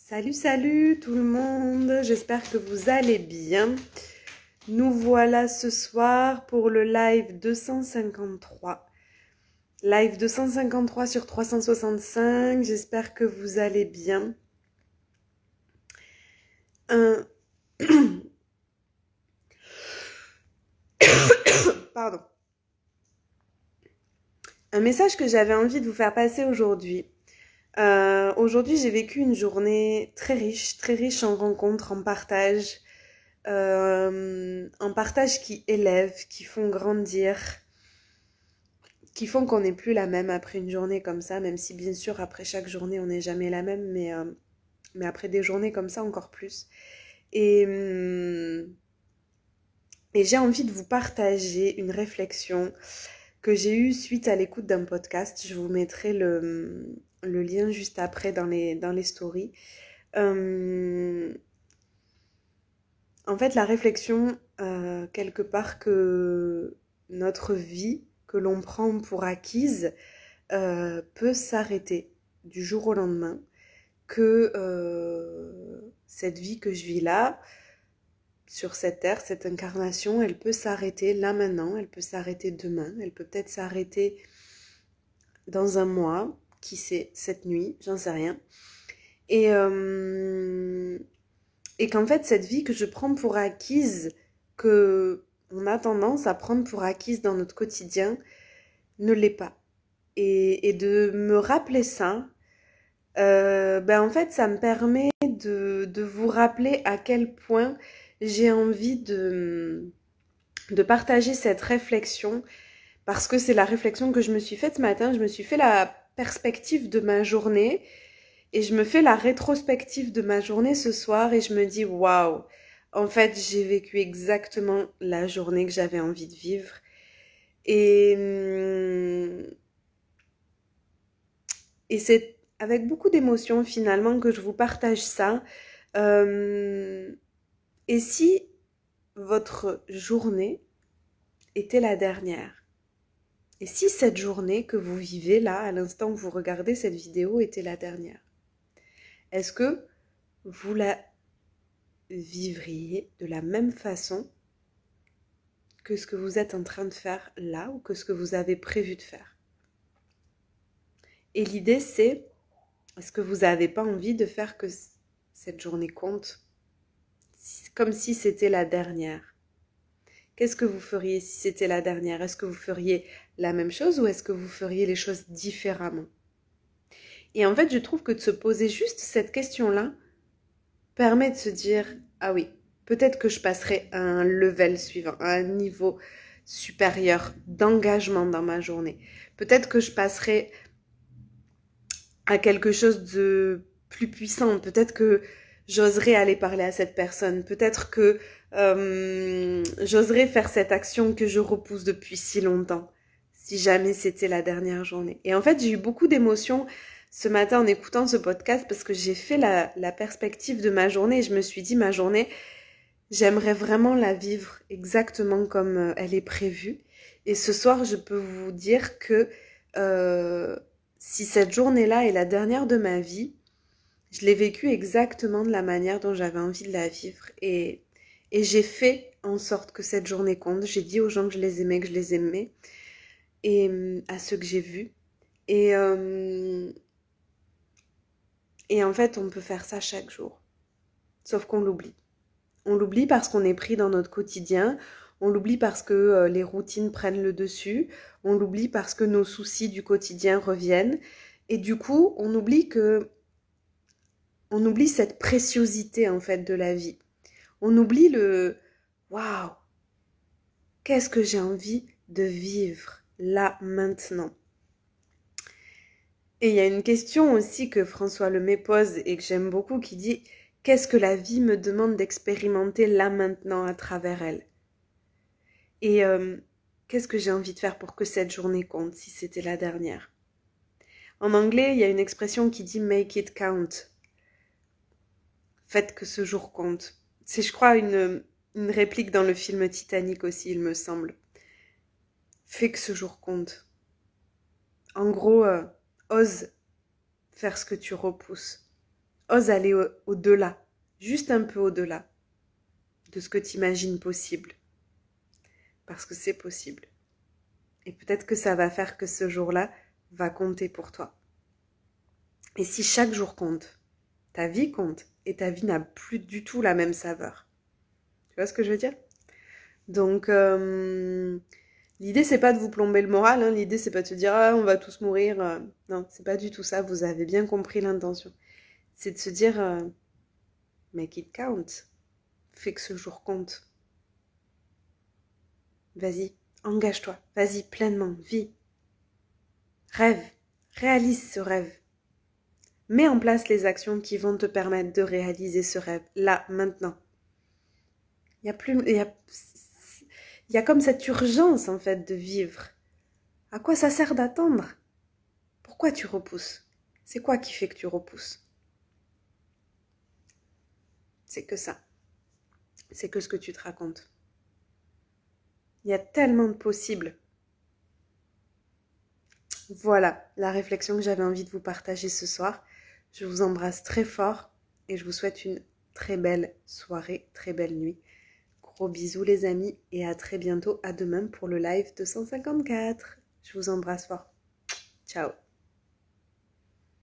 Salut, salut tout le monde, j'espère que vous allez bien. Nous voilà ce soir pour le live 253. Live 253 sur 365, j'espère que vous allez bien. Pardon. Un message que j'avais envie de vous faire passer aujourd'hui. Aujourd'hui, j'ai vécu une journée très riche en rencontres, en partage qui élèvent, qui font grandir, qui font qu'on n'est plus la même après une journée comme ça, même si bien sûr après chaque journée on n'est jamais la même, mais après des journées comme ça encore plus. Et j'ai envie de vous partager une réflexion que j'ai eue suite à l'écoute d'un podcast. Je vous mettrai le lien juste après dans les stories. En fait, la réflexion, quelque part, que notre vie, que l'on prend pour acquise, peut s'arrêter du jour au lendemain, que cette vie que je vis là, sur cette terre, cette incarnation, elle peut s'arrêter là maintenant, elle peut s'arrêter demain, elle peut peut-être s'arrêter dans un mois, qui sait, cette nuit, j'en sais rien. Et qu'en fait, cette vie que je prends pour acquise, que on a tendance à prendre pour acquise dans notre quotidien, ne l'est pas. Et de me rappeler ça, en fait, ça me permet de vous rappeler à quel point j'ai envie de partager cette réflexion, parce que c'est la réflexion que je me suis faite ce matin. Je me suis fait la perspective de ma journée et je me fais la rétrospective de ma journée ce soir et je me dis waouh, en fait j'ai vécu exactement la journée que j'avais envie de vivre. Et c'est avec beaucoup d'émotion finalement que je vous partage ça. Et si votre journée était la dernière? Et si cette journée que vous vivez là, à l'instant où vous regardez cette vidéo, était la dernière? Est-ce que vous la vivriez de la même façon que ce que vous êtes en train de faire là ou que ce que vous avez prévu de faire? Et l'idée c'est, est-ce que vous n'avez pas envie de faire que cette journée compte, comme si c'était la dernière? Qu'est-ce que vous feriez si c'était la dernière? Est-ce que vous feriez la même chose ou est-ce que vous feriez les choses différemment? Et en fait, je trouve que de se poser juste cette question-là permet de se dire, ah oui, peut-être que je passerai à un level suivant, à un niveau supérieur d'engagement dans ma journée. Peut-être que je passerai à quelque chose de plus puissant. Peut-être que j'oserais aller parler à cette personne. Peut-être que j'oserais faire cette action que je repousse depuis si longtemps, si jamais c'était la dernière journée. Et en fait, j'ai eu beaucoup d'émotions ce matin en écoutant ce podcast parce que j'ai fait la perspective de ma journée et je me suis dit, ma journée, j'aimerais vraiment la vivre exactement comme elle est prévue. Et ce soir, je peux vous dire que si cette journée-là est la dernière de ma vie, je l'ai vécue exactement de la manière dont j'avais envie de la vivre. Et j'ai fait en sorte que cette journée compte. J'ai dit aux gens que je les aimais, et à ceux que j'ai vus. Et en fait, on peut faire ça chaque jour. Sauf qu'on l'oublie. On l'oublie parce qu'on est pris dans notre quotidien. On l'oublie parce que les routines prennent le dessus. On l'oublie parce que nos soucis du quotidien reviennent. Et du coup, on oublie cette préciosité en fait de la vie. On oublie le waouh, qu'est-ce que j'ai envie de vivre là maintenant. Et il y a une question aussi que François Lemay pose et que j'aime beaucoup qui dit, qu'est-ce que la vie me demande d'expérimenter là maintenant à travers elle? Et qu'est-ce que j'ai envie de faire pour que cette journée compte si c'était la dernière? En anglais, il y a une expression qui dit make it count. Faites que ce jour compte. C'est, je crois, une réplique dans le film Titanic aussi, il me semble. Fais que ce jour compte. En gros, ose faire ce que tu repousses. ose aller au-delà, juste un peu au-delà de ce que tu imagines possible. Parce que c'est possible. Et peut-être que ça va faire que ce jour-là va compter pour toi. Et si chaque jour compte, ta vie compte, et ta vie n'a plus du tout la même saveur. Tu vois ce que je veux dire? Donc, l'idée, c'est pas de vous plomber le moral, hein. L'idée, c'est pas de se dire, ah, on va tous mourir. Non, c'est pas du tout ça, vous avez bien compris l'intention. C'est de se dire, make it count. Fais que ce jour compte. Vas-y, engage-toi, vas-y, pleinement, vis. Rêve, réalise ce rêve. Mets en place les actions qui vont te permettre de réaliser ce rêve, là, maintenant. Il y a comme cette urgence, en fait, de vivre. À quoi ça sert d'attendre? Pourquoi tu repousses? C'est quoi qui fait que tu repousses? C'est que ça. C'est que ce que tu te racontes. Il y a tellement de possibles. Voilà la réflexion que j'avais envie de vous partager ce soir. Je vous embrasse très fort et je vous souhaite une très belle soirée, très belle nuit. Gros bisous les amis et à très bientôt, à demain pour le live 254. Je vous embrasse fort. Ciao.